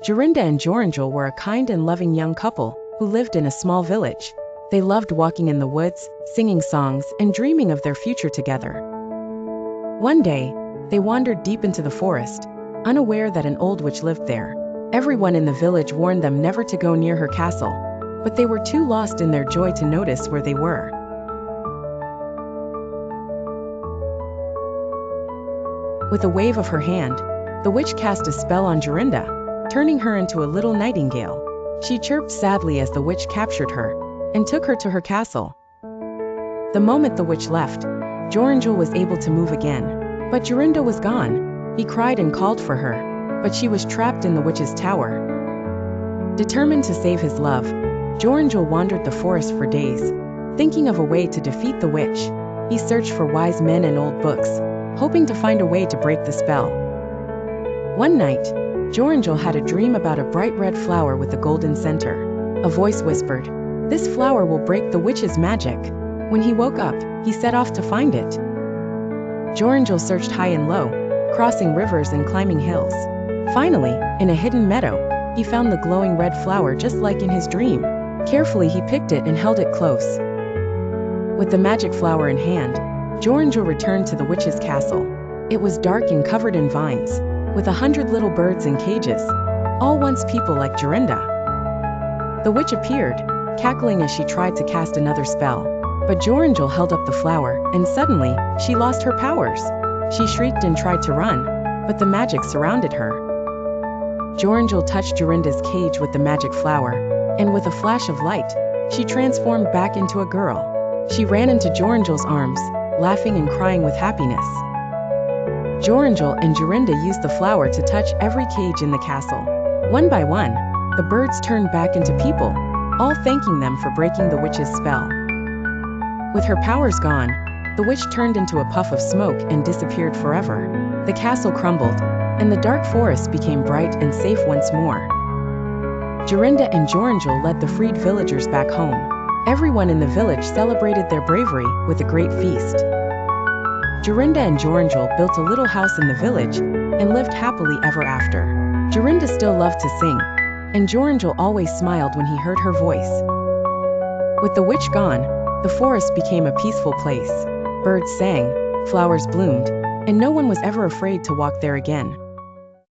Jorinda and Joringel were a kind and loving young couple who lived in a small village. They loved walking in the woods, singing songs, and dreaming of their future together. One day, they wandered deep into the forest, unaware that an old witch lived there. Everyone in the village warned them never to go near her castle, but they were too lost in their joy to notice where they were. With a wave of her hand, the witch cast a spell on Jorinda, turning her into a little nightingale. She chirped sadly as the witch captured her and took her to her castle. The moment the witch left, Joringel was able to move again, but Jorinda was gone. He cried and called for her, but she was trapped in the witch's tower. Determined to save his love, Joringel wandered the forest for days, thinking of a way to defeat the witch. He searched for wise men and old books, hoping to find a way to break the spell. One night, Joringel had a dream about a bright red flower with a golden center. A voice whispered, "This flower will break the witch's magic." When he woke up, he set off to find it. Joringel searched high and low, crossing rivers and climbing hills. Finally, in a hidden meadow, he found the glowing red flower just like in his dream. Carefully, he picked it and held it close. With the magic flower in hand, Joringel returned to the witch's castle. It was dark and covered in vines, with 100 little birds in cages, all once people like Jorinda. The witch appeared, cackling as she tried to cast another spell. But Joringel held up the flower, and suddenly, she lost her powers. She shrieked and tried to run, but the magic surrounded her. Joringel touched Jorinda's cage with the magic flower, and with a flash of light, she transformed back into a girl. She ran into Joringel's arms, laughing and crying with happiness. Joringel and Jorinda used the flower to touch every cage in the castle. One by one, the birds turned back into people, all thanking them for breaking the witch's spell. With her powers gone, the witch turned into a puff of smoke and disappeared forever. The castle crumbled, and the dark forest became bright and safe once more. Jorinda and Joringel led the freed villagers back home. Everyone in the village celebrated their bravery with a great feast. Jorinda and Joringel built a little house in the village and lived happily ever after. Jorinda still loved to sing, and Joringel always smiled when he heard her voice. With the witch gone, the forest became a peaceful place. Birds sang, flowers bloomed, and no one was ever afraid to walk there again.